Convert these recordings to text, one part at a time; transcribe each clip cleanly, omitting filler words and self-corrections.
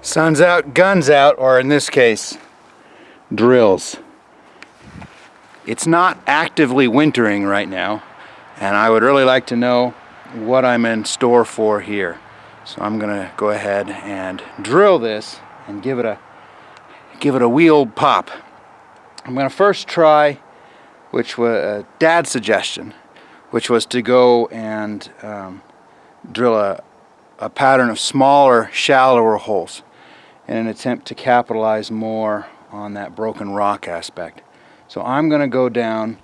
Sun's out, guns out, or in this case, drills. It's not actively wintering right now, and I would really like to know what I'm in store for here. So I'm gonna go ahead and drill this and give it a wee old pop. I'm gonna first try, which was Dad's suggestion, which was to go and drill a pattern of smaller, shallower holes in an attempt to capitalize more on that broken rock aspect. So I'm going to go down,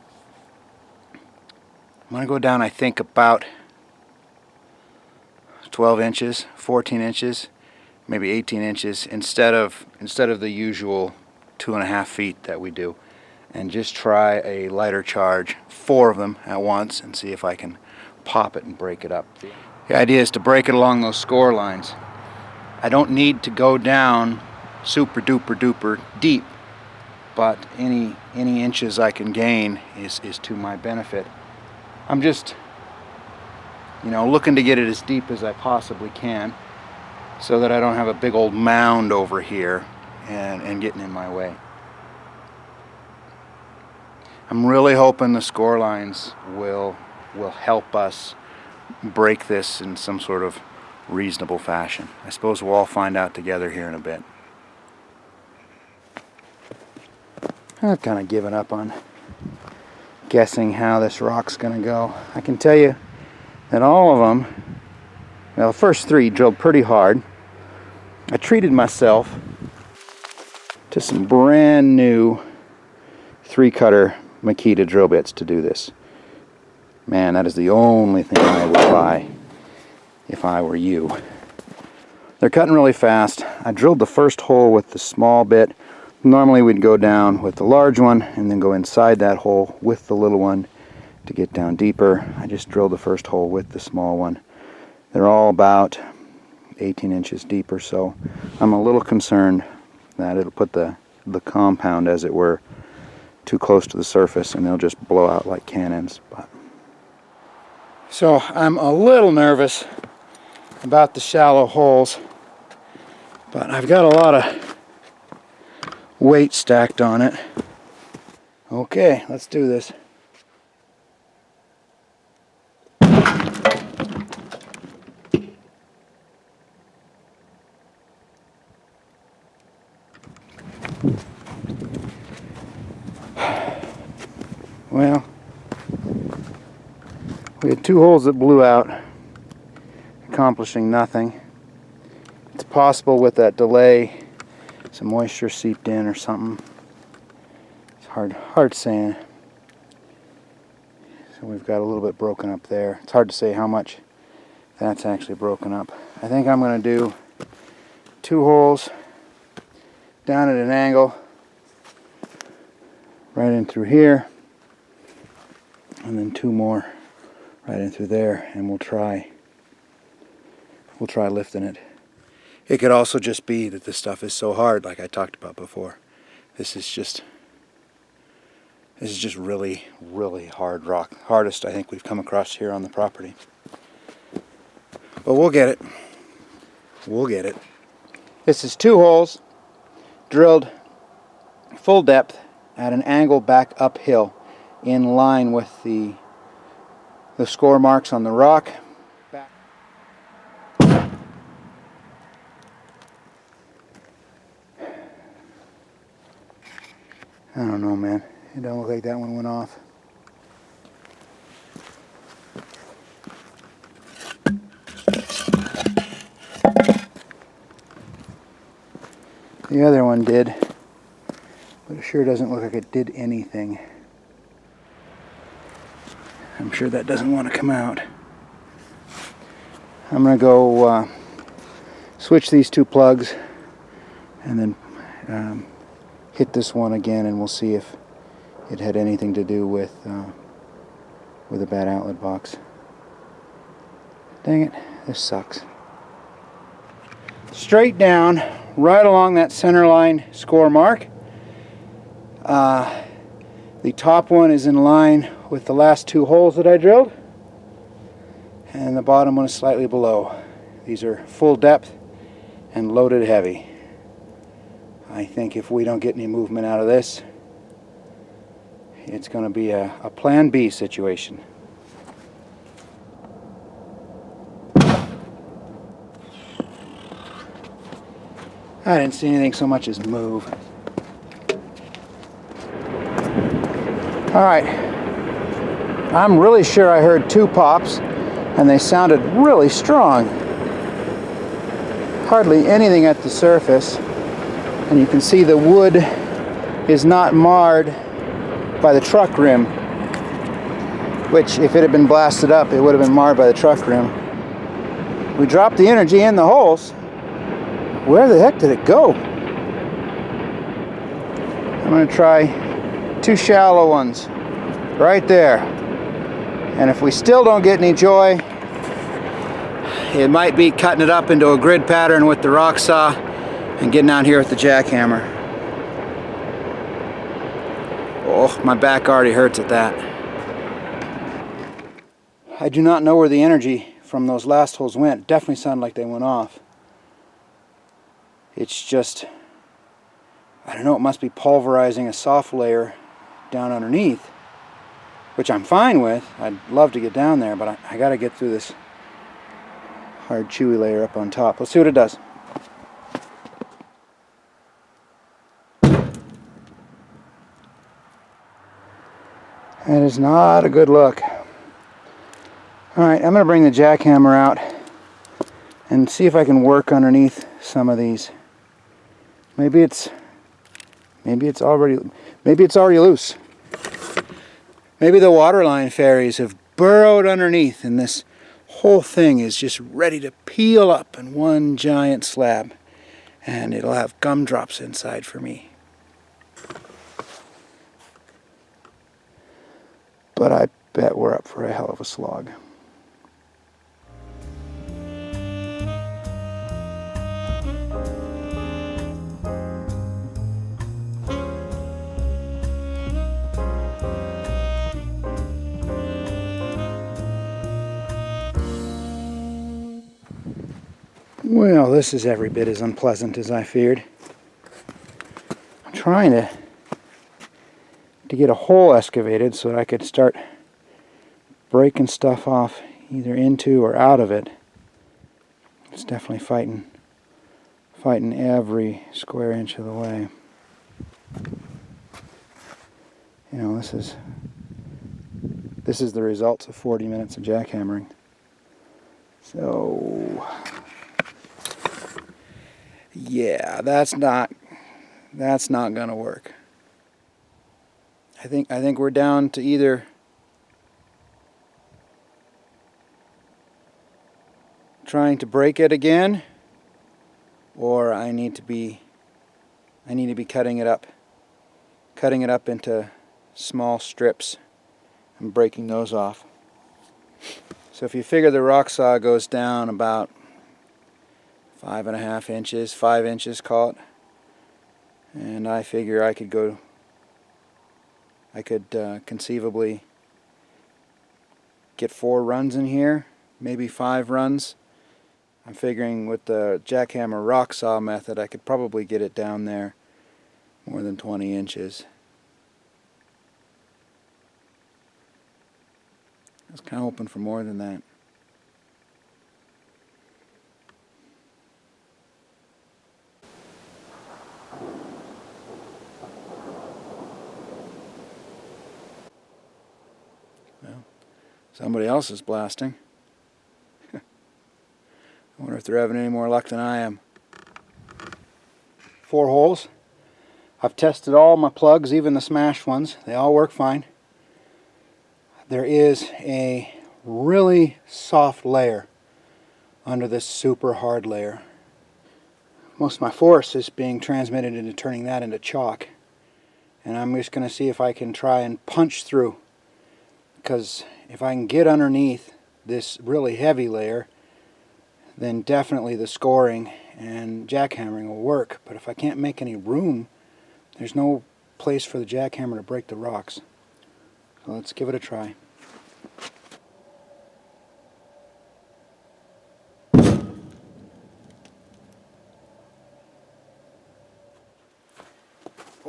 I think about 12 inches, 14 inches, maybe 18 inches instead of the usual 2.5 feet that we do, and just try a lighter charge, 4 of them at once, and see if I can pop it and break it up. The idea is to break it along those score lines. I don't need to go down super duper duper deep, but any inches I can gain is to my benefit. I'm just, looking to get it as deep as I possibly can so that I don't have a big old mound over here and getting in my way. I'm really hoping the score lines will help us break this in some sort of reasonable fashion. I suppose we'll all find out together here in a bit. I've kind of given up on guessing how this rock's going to go. I can tell you that all of them, well, the first 3 drilled pretty hard. I treated myself to some brand new 3-cutter Makita drill bits to do this. Man, that is the only thing I would buy if I were you. They're cutting really fast. I drilled the first hole with the small bit. Normally we'd go down with the large one and then go inside that hole with the little one to get down deeper. I just drilled the first hole with the small one. They're all about 18 inches deep or so. I'm a little concerned that it'll put the compound, as it were, too close to the surface and they'll just blow out like cannons. So I'm a little nervous about the shallow holes, but I've got a lot of weight stacked on it. Okay, let's do this. Well, we had 2 holes that blew out, accomplishing nothing. It's possible with that delay some moisture seeped in or something. It's hard saying. So we've got a little bit broken up there. It's hard to say how much that's actually broken up. I think I'm going to do 2 holes down at an angle right in through here, and then 2 more right in through there, and we'll try lifting it. It could also just be that this stuff is so hard, like I talked about before. This is just really, really hard rock. Hardest I think we've come across here on the property. But we'll get it. We'll get it. This is 2 holes drilled full depth at an angle back uphill in line with the score marks on the rock. I don't know, man. It don't look like that one went off. The other one did, but it sure doesn't look like it did anything. I'm sure that doesn't want to come out. I'm going to go switch these 2 plugs and then hit this one again, and we'll see if it had anything to do with a bad outlet box. Dang it, this sucks. Straight down, right along that center line score mark. The top one is in line with the last 2 holes that I drilled, and the bottom one is slightly below. These are full depth and loaded heavy. I think if we don't get any movement out of this, it's going to be a plan B situation. I didn't see anything so much as move. Alright, I'm really sure I heard 2 pops, and they sounded really strong. Hardly anything at the surface, and you can see the wood is not marred by the truck rim, which if it had been blasted up, it would have been marred by the truck rim. We dropped the energy in the holes. Where the heck did it go? I'm going to try 2 shallow ones right there. And if we still don't get any joy, it might be cutting it up into a grid pattern with the rock saw and getting out here with the jackhammer. Oh, my back already hurts at that. I do not know where the energy from those last holes went. It definitely sounded like they went off. It's just, I don't know, it must be pulverizing a soft layer down underneath, which I'm fine with. I'd love to get down there, but I got to get through this hard chewy layer up on top. Let's see what it does. That is not a good look. Alright, I'm going to bring the jackhammer out and see if I can work underneath some of these. Maybe it's already loose. Maybe the waterline fairies have burrowed underneath and this whole thing is just ready to peel up in one giant slab, and it'll have gumdrops inside for me. But I bet we're up for a hell of a slog. Well, this is every bit as unpleasant as I feared. I'm trying to get a hole excavated so that I could start breaking stuff off either into or out of it. It's definitely fighting every square inch of the way. You know, this is the results of 40 minutes of jackhammering. So yeah, that's not gonna work. I think we're down to either trying to break it again, or I need to be cutting it up into small strips and breaking those off. So if you figure the rock saw goes down about 5.5 inches, 5 inches, call it, and I figure I could conceivably get 4 runs in here, maybe 5 runs. I'm figuring with the jackhammer rock saw method I could probably get it down there more than 20 inches. I was kind of hoping for more than that. Well, somebody else is blasting. I wonder if they're having any more luck than I am. 4 holes. I've tested all my plugs, even the smashed ones. They all work fine. There is a really soft layer under this super hard layer. Most of my force is being transmitted into turning that into chalk. And I'm just going to see if I can try and punch through. Because if I can get underneath this really heavy layer, then definitely the scoring and jackhammering will work. But if I can't make any room, there's no place for the jackhammer to break the rocks. So let's give it a try.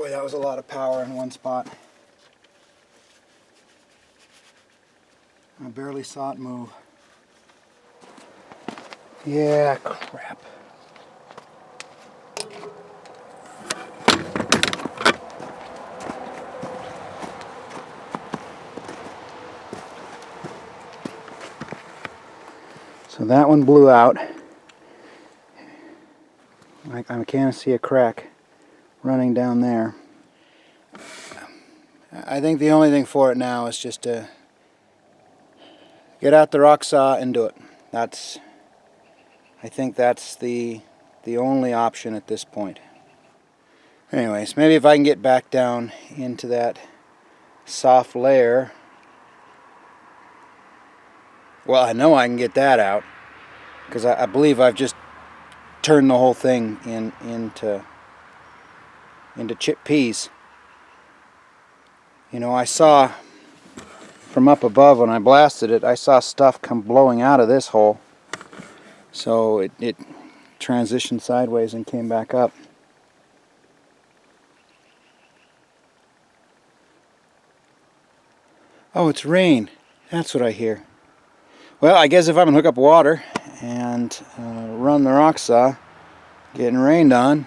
Boy, that was a lot of power in one spot. I barely saw it move. Yeah, crap. So that one blew out. I kind of see a crack running down there. I think the only thing for it now is just to get out the rock saw and do it. I think that's the only option at this point. Anyways, maybe if I can get back down into that soft layer. Well, I know I can get that out because I believe I've just turned the whole thing into chipped peas. You know, I saw from up above when I blasted it, I saw stuff come blowing out of this hole. So it transitioned sideways and came back up. Oh, it's rain. That's what I hear. Well, I guess if I'm going to hook up water and run the rock saw, getting rained on,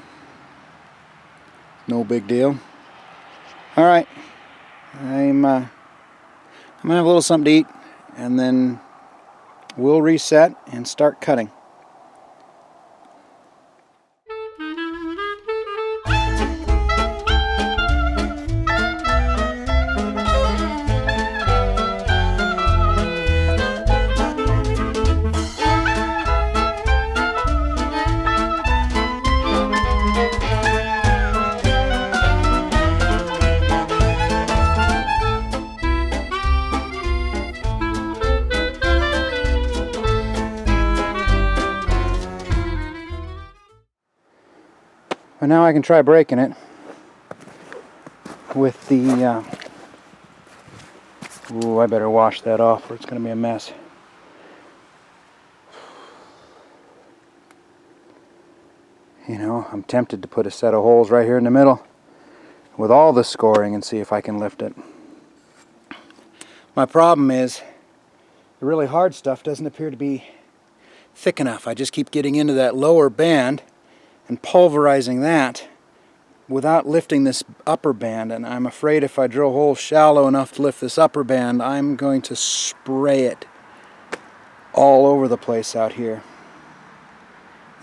no big deal. All right, I'm going to have a little something to eat, and then we'll reset and start cutting. But now I can try breaking it with the, ooh, I better wash that off or it's going to be a mess. You know, I'm tempted to put a set of holes right here in the middle with all the scoring and see if I can lift it. My problem is the really hard stuff doesn't appear to be thick enough. I just keep getting into that lower band and pulverizing that without lifting this upper band, and I'm afraid if I drill holes shallow enough to lift this upper band, I'm going to spray it all over the place out here.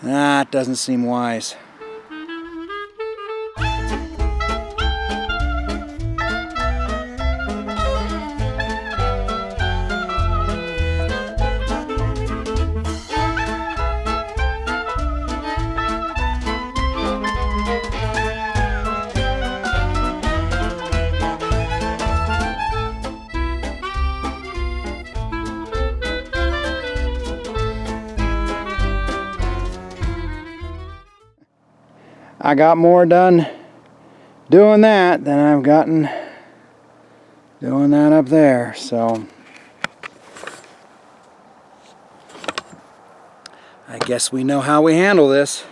That doesn't seem wise. I got more done doing that than I've gotten doing that up there, so I guess we know how we handle this.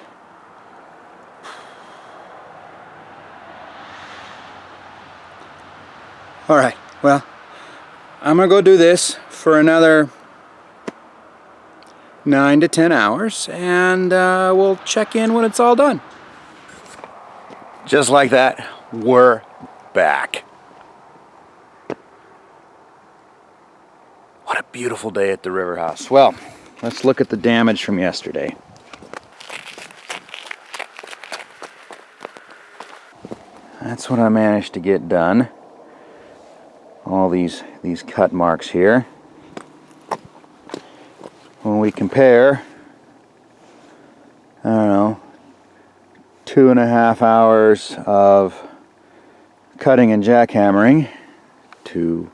Alright, well, I'm gonna go do this for another 9 to 10 hours and we'll check in when it's all done. Just like that, we're back. What a beautiful day at the river house. Well, let's look at the damage from yesterday. That's what I managed to get done. All these cut marks here. When we compare, I don't know, 2.5 hours of cutting and jackhammering to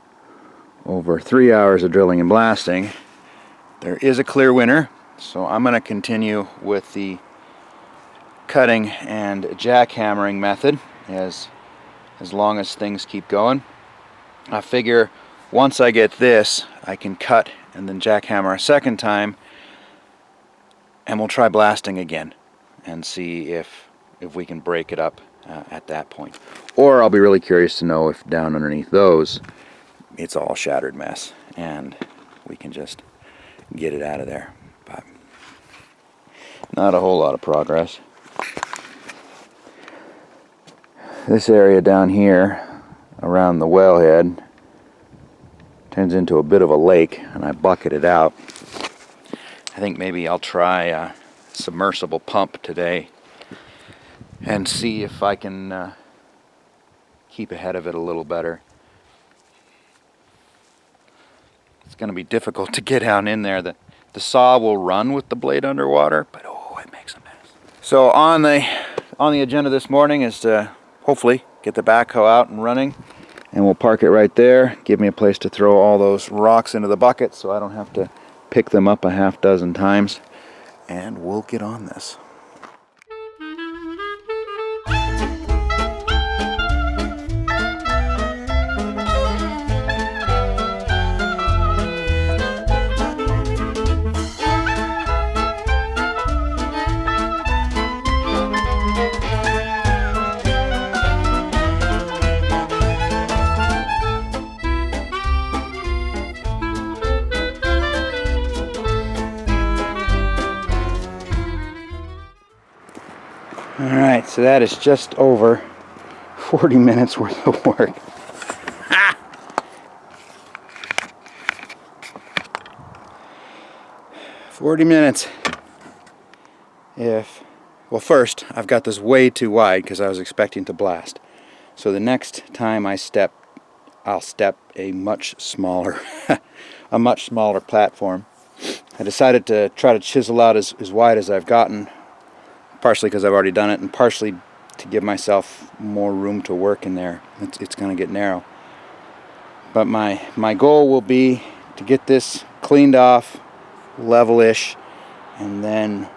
over 3 hours of drilling and blasting, there is a clear winner. So I'm going to continue with the cutting and jackhammering method as long as things keep going. I figure once I get this, I can cut and then jackhammer a second time, and we'll try blasting again and see if we can break it up at that point. Or I'll be really curious to know if down underneath those it's all shattered mess and we can just get it out of there. But not a whole lot of progress. This area down here around the wellhead turns into a bit of a lake, and I bucket it out. I think maybe I'll try a submersible pump today and see if I can keep ahead of it a little better. It's going to be difficult to get down in there. The saw will run with the blade underwater, but oh, it makes a mess. So on the agenda this morning is to hopefully get the backhoe out and running, and we'll park it right there. Give me a place to throw all those rocks into the bucket so I don't have to pick them up a half dozen times, and we'll get on this. Alright, so that is just over 40 minutes worth of work. 40 minutes. Well, first, I've got this way too wide because I was expecting to blast. So the next time I'll step a much smaller platform. I decided to try to chisel out as wide as I've gotten, partially because I've already done it, and partially to give myself more room to work in there. It's going to get narrow. But my goal will be to get this cleaned off, level-ish, and then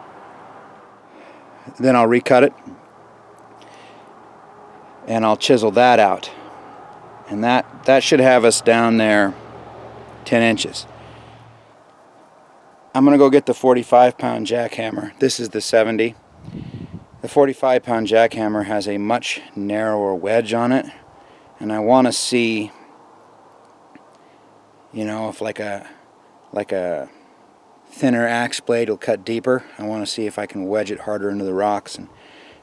I'll recut it, and I'll chisel that out. And that should have us down there 10 inches. I'm going to go get the 45-pound jackhammer. This is the 70. The 45-pound jackhammer has a much narrower wedge on it, and I want to see, if like a thinner axe blade will cut deeper. I want to see if I can wedge it harder into the rocks and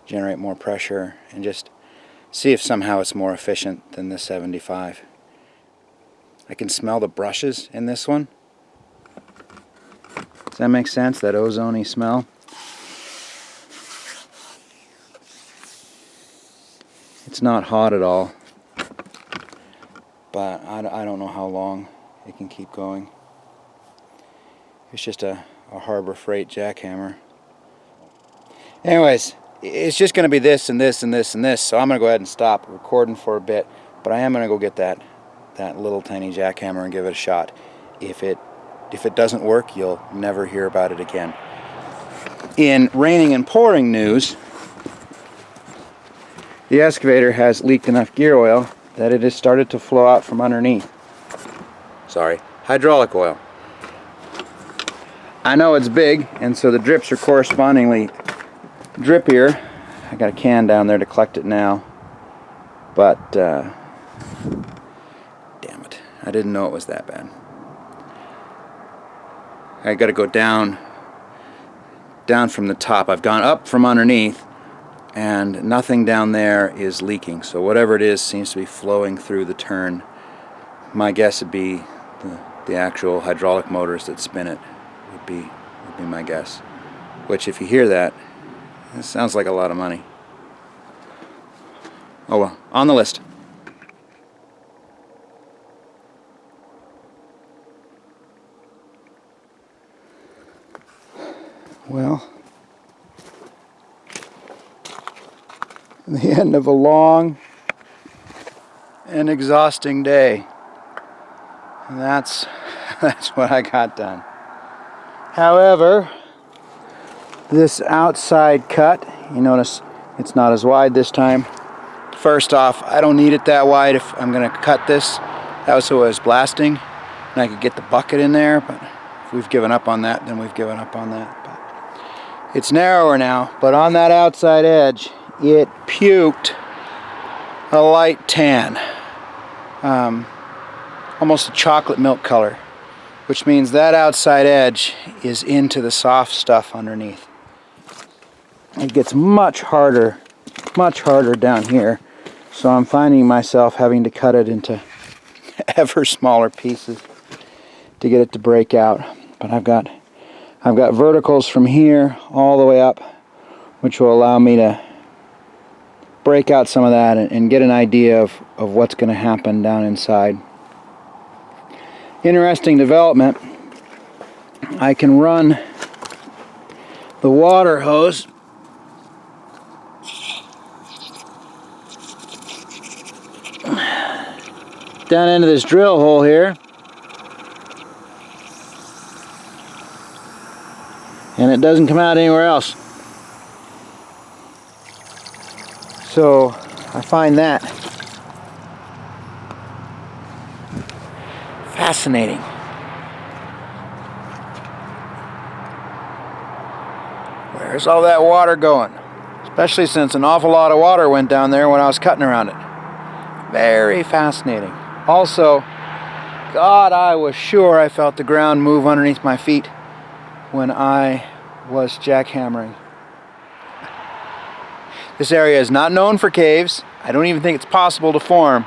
generate more pressure, and just see if somehow it's more efficient than the 75. I can smell the brushes in this one. Does that make sense? That ozone-y smell? It's not hot at all, but I don't know how long it can keep going. It's just a Harbor Freight jackhammer. Anyways, it's just going to be this and this and this and this, so I'm going to go ahead and stop recording for a bit, but I am going to go get that little tiny jackhammer and give it a shot. If it doesn't work, you'll never hear about it again. In raining and pouring news, the excavator has leaked enough gear oil that it has started to flow out from underneath. Sorry, hydraulic oil. I know it's big, and so the drips are correspondingly drippier. I got a can down there to collect it now, but damn it, I didn't know it was that bad. I got to go down from the top. I've gone up from underneath, and nothing down there is leaking, so whatever it is seems to be flowing through the turn. My guess would be the actual hydraulic motors that spin it would be my guess, which, if you hear that, it sounds like a lot of money. Oh well, on the list. Well, the end of a long and exhausting day. And that's what I got done. However, this outside cut, you notice it's not as wide this time. First off, I don't need it that wide if I'm going to cut this. That was so I was blasting, and I could get the bucket in there, but if we've given up on that, then we've given up on that. But it's narrower now, but on that outside edge, it puked a light tan, almost a chocolate milk color, which means that outside edge is into the soft stuff underneath. It gets much harder down here, so I'm finding myself having to cut it into ever smaller pieces to get it to break out. But I've got verticals from here all the way up, which will allow me to break out some of that and get an idea of what's going to happen down inside. Interesting development. I can run the water hose down into this drill hole here, and it doesn't come out anywhere else. So I find that fascinating. Where's all that water going? Especially since an awful lot of water went down there when I was cutting around it. Very fascinating. Also, God, I was sure I felt the ground move underneath my feet when I was jackhammering. This area is not known for caves. I don't even think it's possible to form.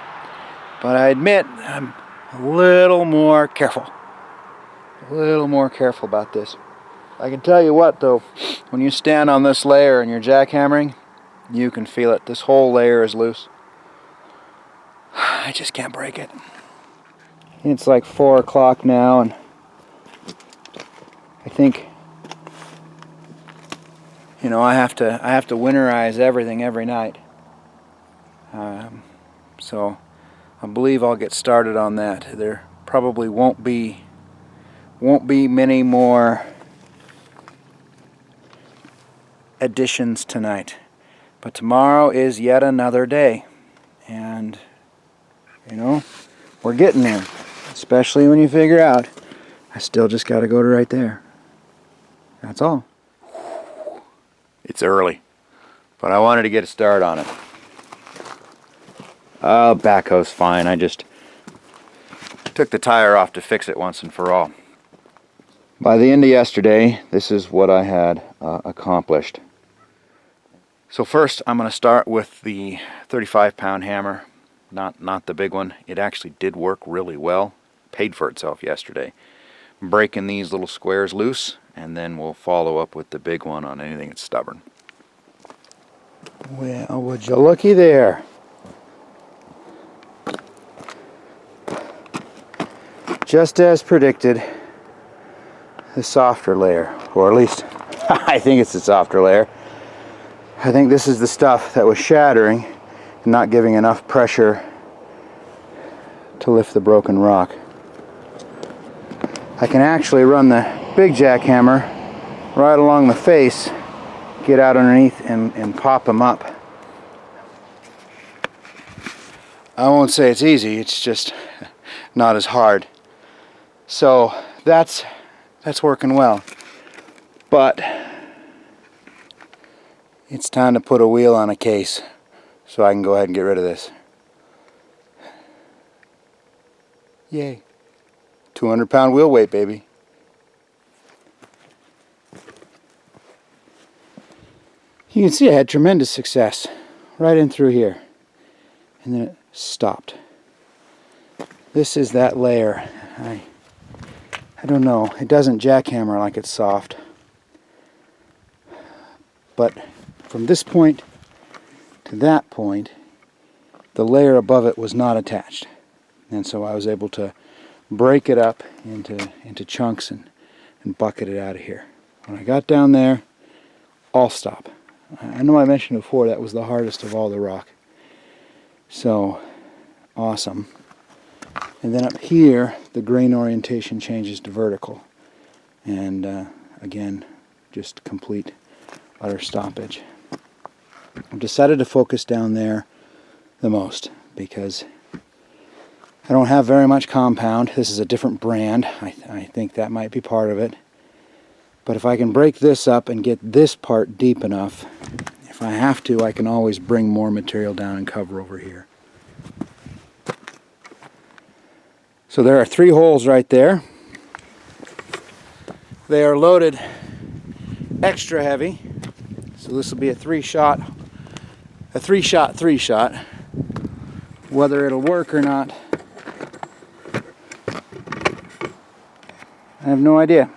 But I admit I'm a little more careful. A little more careful about this. I can tell you what though, when you stand on this layer and you're jackhammering, you can feel it. This whole layer is loose. I just can't break it. It's like 4 o'clock now, and I think, you know, I have to winterize everything every night. So I believe I'll get started on that. There probably won't be many more additions tonight, but tomorrow is yet another day, and you know, we're getting there. Especially when you figure out I still just got to go to right there. That's all. It's early, but I wanted to get a start on it. Backhoe's fine. I just took the tire off to fix it once and for all. By the end of yesterday, this is what I had accomplished. So first, I'm going to start with the 35-pound hammer. Not the big one. It actually did work really well. Paid for itself yesterday. I'm breaking these little squares loose, and then we'll follow up with the big one on anything that's stubborn. Well, would you looky there. Just as predicted, the softer layer, or at least I think it's the softer layer. I think this is the stuff that was shattering and not giving enough pressure to lift the broken rock. I can actually run the big jackhammer right along the face, get out underneath and pop them up. I won't say it's easy, it's just not as hard. So that's working well. But it's time to put a wheel on a case so I can go ahead and get rid of this. Yay. 200-pound wheel weight, baby. You can see I had tremendous success right in through here. And then it stopped. This is that layer. I don't know. It doesn't jackhammer like it's soft. But from this point to that point, the layer above it was not attached. And so I was able to break it up into chunks and bucket it out of here. When I got down there, all stop. I know I mentioned before that was the hardest of all the rock. So, awesome. And then up here, the grain orientation changes to vertical. And again, just complete utter stoppage. I've decided to focus down there the most because I don't have very much compound. This is a different brand. I think that might be part of it. But if I can break this up and get this part deep enough, if if I have to, I can always bring more material down and cover over here. So there are 3 holes right there. They are loaded extra heavy. So this will be a 3-shot. Whether it'll work or not, I have no idea.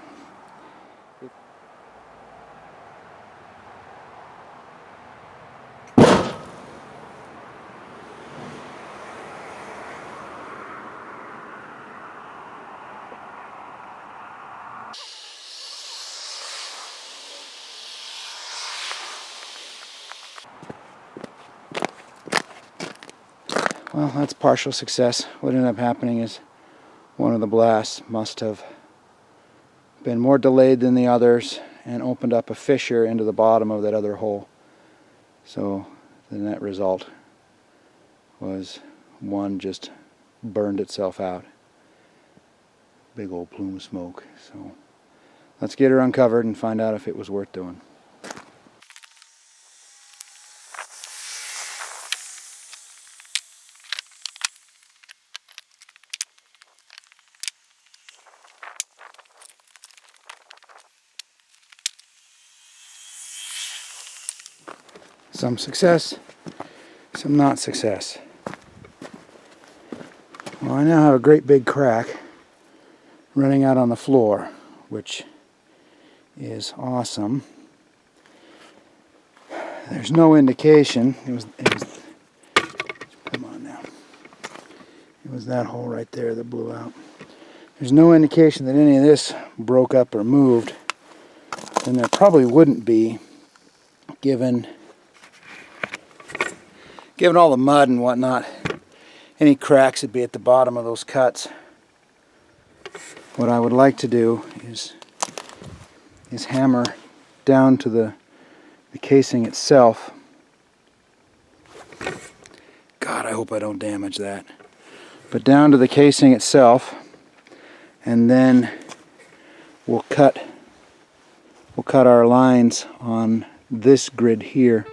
Well, that's partial success. What ended up happening is one of the blasts must have been more delayed than the others and opened up a fissure into the bottom of that other hole. So the net result was one just burned itself out. Big old plume of smoke. So let's get her uncovered and find out if it was worth doing. Some success, some not success. Well, I now have a great big crack running out on the floor, which is awesome. There's no indication. It was come on now. It was that hole right there that blew out. There's no indication that any of this broke up or moved, and there probably wouldn't be, given all the mud and whatnot. Any cracks would be at the bottom of those cuts. What I would like to do is hammer down to the casing itself. God, I hope I don't damage that. But down to the casing itself, and then we'll cut our lines on this grid here.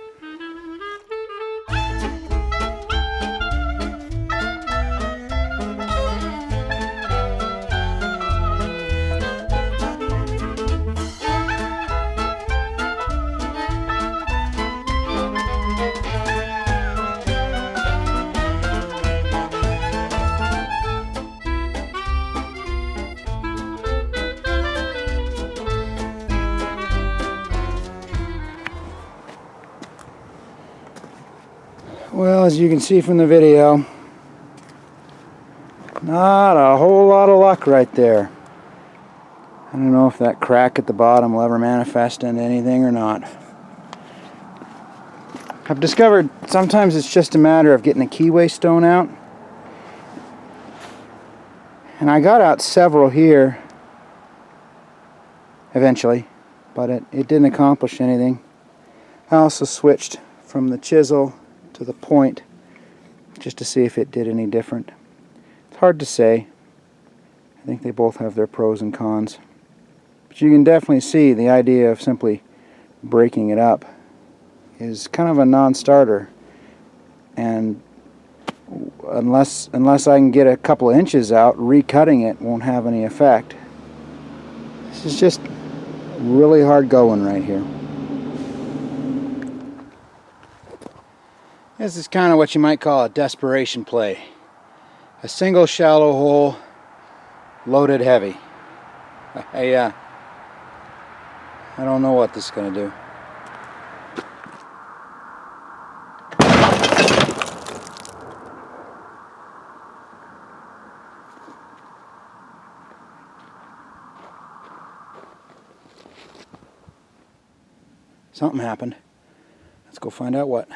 Well, as you can see from the video, not a whole lot of luck right there. I don't know if that crack at the bottom will ever manifest into anything or not. I've discovered sometimes it's just a matter of getting a keyway stone out. And I got out several here eventually, but it didn't accomplish anything. I also switched from the chisel to the point just to see if it did any different. It's hard to say. I think they both have their pros and cons. But you can definitely see the idea of simply breaking it up is kind of a non-starter. And unless I can get a couple of inches out, recutting it won't have any effect. This is just really hard going right here. This is kind of what you might call a desperation play. A single shallow hole, loaded heavy. I don't know what this is going to do. Something happened. Let's go find out what.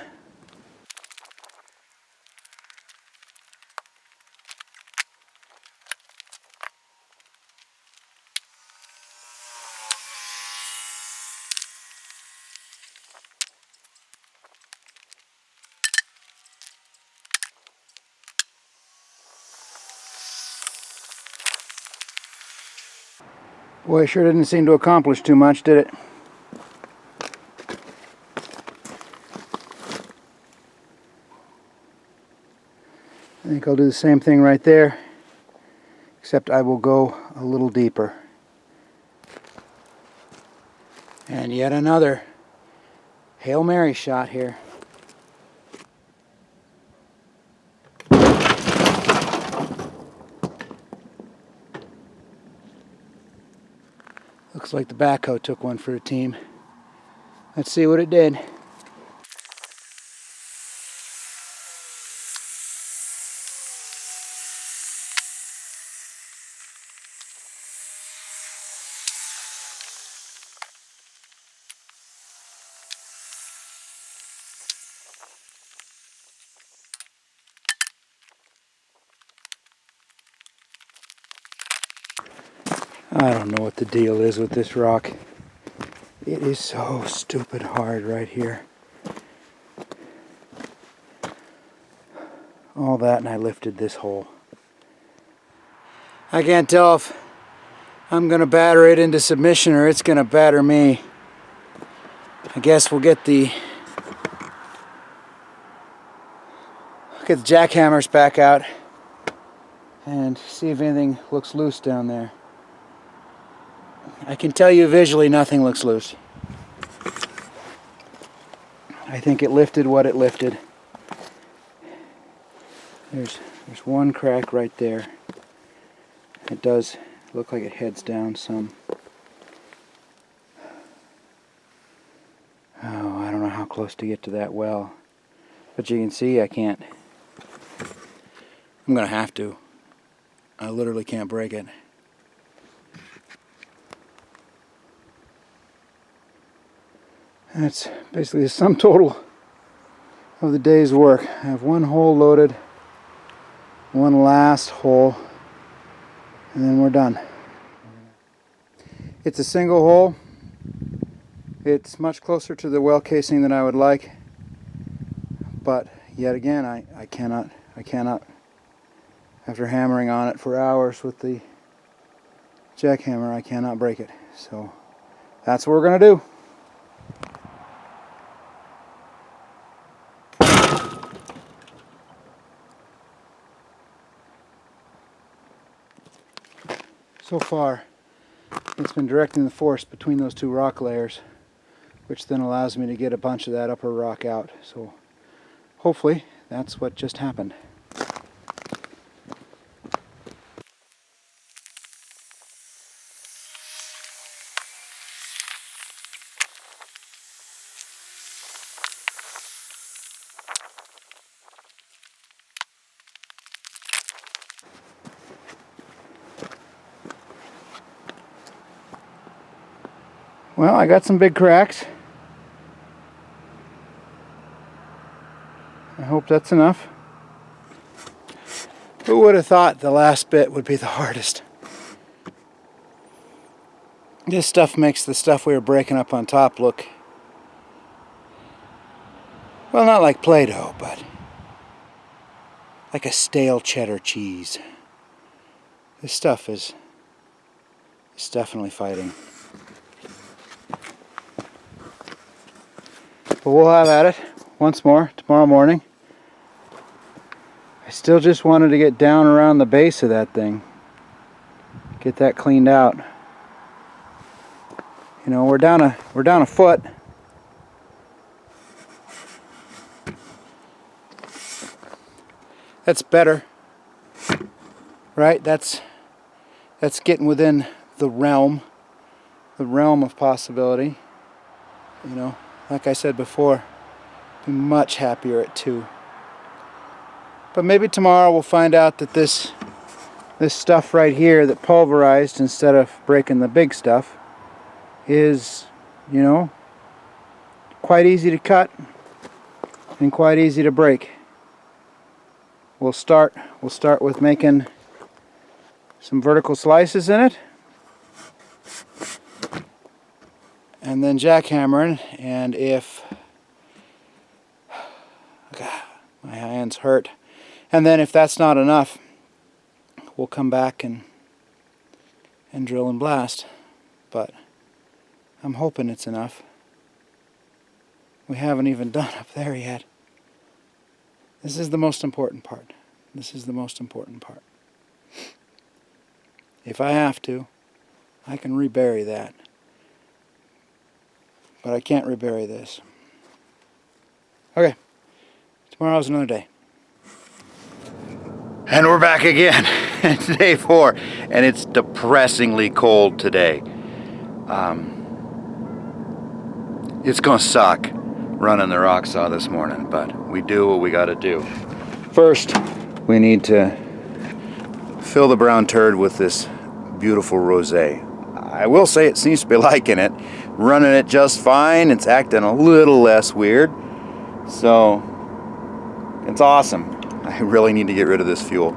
Boy, it sure didn't seem to accomplish too much, did it? I think I'll do the same thing right there, except I will go a little deeper. And yet another Hail Mary shot here. Looks like the backhoe took one for the team. Let's see what it did. I don't know what the deal is with this rock. It is so stupid hard right here. All that, and I lifted this hole. I can't tell if I'm going to batter it into submission or it's going to batter me. I guess we'll get the jackhammers back out and see if anything looks loose down there. I can tell you visually nothing looks loose. I think it lifted what it lifted. There's one crack right there. It does look like it heads down some. Oh, I don't know how close to get to that well. But you can see I can't. I'm going to have to. I literally can't break it. That's basically the sum total of the day's work. I have one hole loaded, one last hole, and then we're done. It's a single hole. It's much closer to the well casing than I would like, but yet again I cannot, after hammering on it for hours with the jackhammer, I cannot break it. So that's what we're going to do. So far, it's been directing the force between those two rock layers, which then allows me to get a bunch of that upper rock out. So hopefully that's what just happened. Well, I got some big cracks. I hope that's enough. Who would have thought the last bit would be the hardest? This stuff makes the stuff we were breaking up on top look, well, not like Play-Doh, but like a stale cheddar cheese. This stuff is definitely fighting. But we'll have at it once more tomorrow morning. I still just wanted to get down around the base of that thing. Get that cleaned out. You know, we're down a foot. That's better. Right? That's getting within the realm of possibility. You know, like I said before, be much happier at 2. But maybe tomorrow we'll find out that this stuff right here that pulverized instead of breaking the big stuff is, you know, quite easy to cut and quite easy to break. We'll start with making some vertical slices in it, and then jackhammering, and if God, my hands hurt, and then if that's not enough, we'll come back and drill and blast. But I'm hoping it's enough. We haven't even done up there yet. This is the most important part. This is the most important part. If I have to, I can rebury that. But I can't rebury this. Okay, tomorrow's another day. And we're back again. It's day 4, and it's depressingly cold today. It's gonna suck running the rock saw this morning, but we do what we gotta do. First, we need to fill the brown turd with this beautiful rosé. I will say it seems to be liking it. Running it just fine. It's acting a little less weird. So, it's awesome. I really need to get rid of this fuel.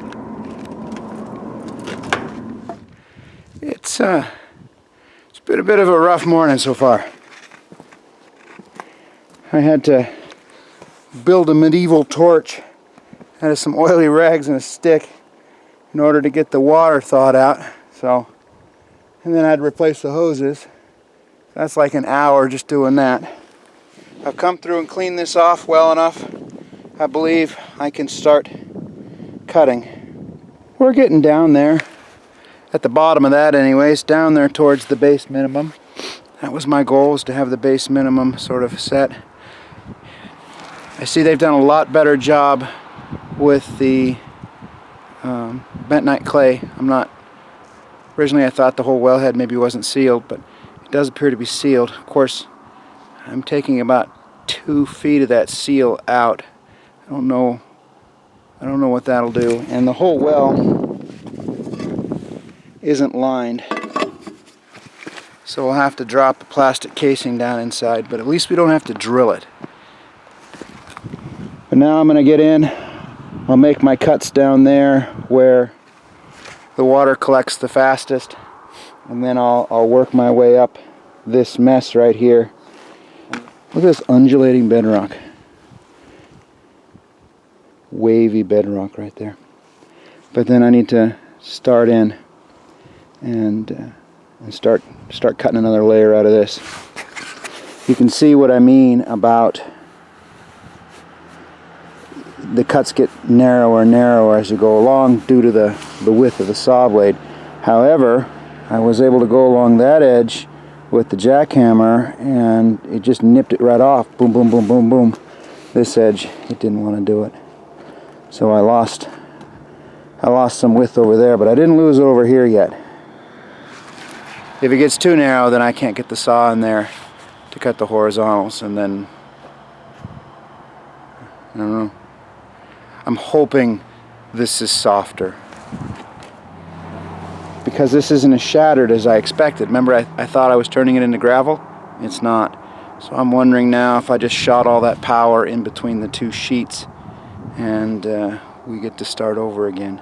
It's been a bit of a rough morning so far. I had to build a medieval torch out of some oily rags and a stick in order to get the water thawed out. So, and then I'd replace the hoses. That's like an hour just doing that. I've come through and cleaned this off well enough. I believe I can start cutting. We're getting down there. At the bottom of that anyways, down there towards the base minimum. That was my goal, was to have the base minimum sort of set. I see they've done a lot better job with the bentonite clay. Originally I thought the whole wellhead maybe wasn't sealed, but it does appear to be sealed. Of course, I'm taking about 2 feet of that seal out. I don't know what that'll do. And the whole well isn't lined, so we'll have to drop the plastic casing down inside, but at least we don't have to drill it. But now I'm going to get in. I'll make my cuts down there where the water collects the fastest, and then I'll work my way up this mess right here. Look at this undulating bedrock. Wavy bedrock right there. But then I need to start in and start cutting another layer out of this. You can see what I mean about the cuts get narrower and narrower as you go along due to the width of the saw blade. However, I was able to go along that edge with the jackhammer and it just nipped it right off. Boom, boom, boom, boom, boom. This edge, it didn't want to do it. So I lost some width over there, but I didn't lose it over here yet. If it gets too narrow, then I can't get the saw in there to cut the horizontals, and then I don't know. I'm hoping this is softer, because this isn't as shattered as I expected. Remember, I thought I was turning it into gravel? It's not. So I'm wondering now if I just shot all that power in between the 2 sheets and we get to start over again.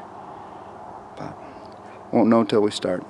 But won't know till we start.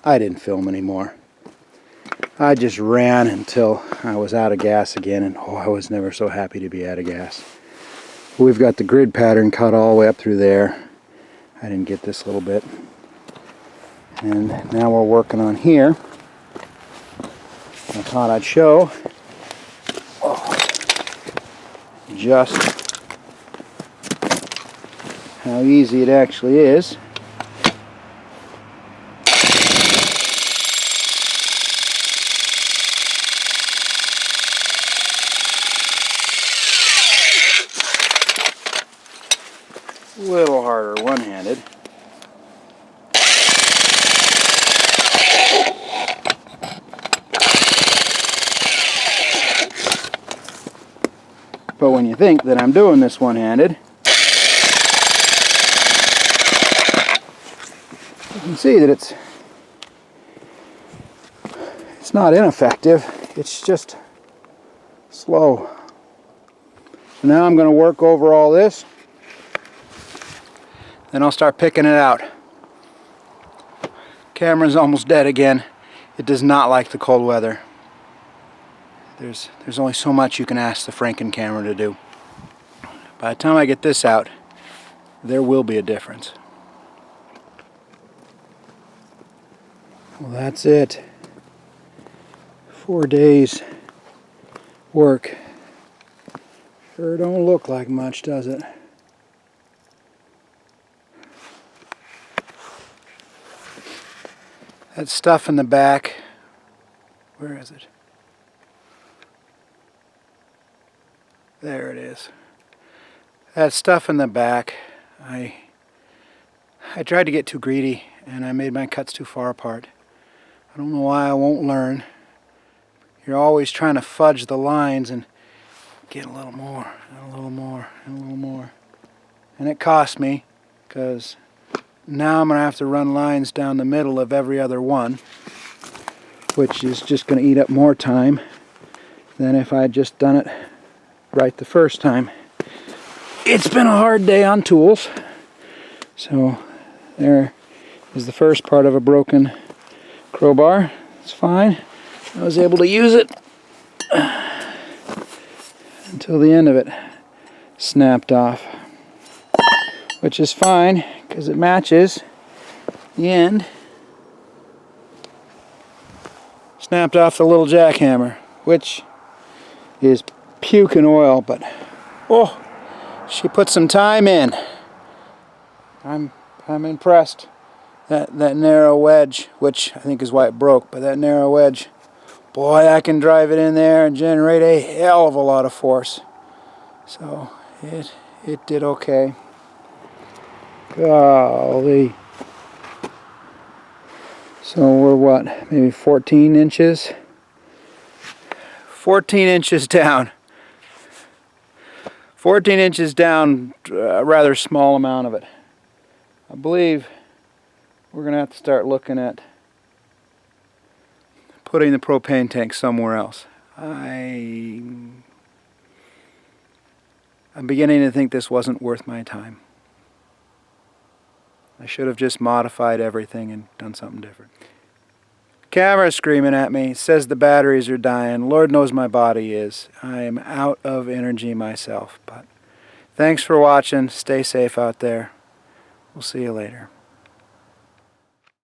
I didn't film anymore. I just ran until I was out of gas again, and I was never so happy to be out of gas. We've got the grid pattern cut all the way up through there. I didn't get this little bit. And now we're working on here. I thought I'd show just how easy it actually is. A little harder one-handed. But when you think that I'm doing this one-handed, you can see that it's not ineffective, it's just slow. Now I'm going to work over all this. Then I'll start picking it out. Camera's almost dead again. It does not like the cold weather. There's only so much you can ask the Franken camera to do. By the time I get this out, there will be a difference. Well, that's it. 4 days work. Sure don't look like much, does it? That stuff in the back, where is it? There it is. That stuff in the back, I tried to get too greedy and I made my cuts too far apart. I don't know why I won't learn. You're always trying to fudge the lines and get a little more, and a little more, and a little more. And it cost me, because now I'm going to have to run lines down the middle of every other one, which is just going to eat up more time than if I had just done it right the first time. It's been a hard day on tools. So there is the first part of a broken crowbar. It's fine. I was able to use it until the end of it snapped off, which is fine because it matches the end. Snapped off the little jackhammer, which is puking oil, but oh, she put some time in. I'm impressed. That narrow wedge, which I think is why it broke, but that narrow wedge, boy, I can drive it in there and generate a hell of a lot of force. So it did okay. Golly. So we're what, maybe 14 inches? 14 inches down. 14 inches down, a rather small amount of it. I believe we're going to have to start looking at putting the propane tank somewhere else. I'm beginning to think this wasn't worth my time. I should have just modified everything and done something different. Camera's screaming at me, says the batteries are dying. Lord knows my body is. I am out of energy myself. But thanks for watching. Stay safe out there. We'll see you later.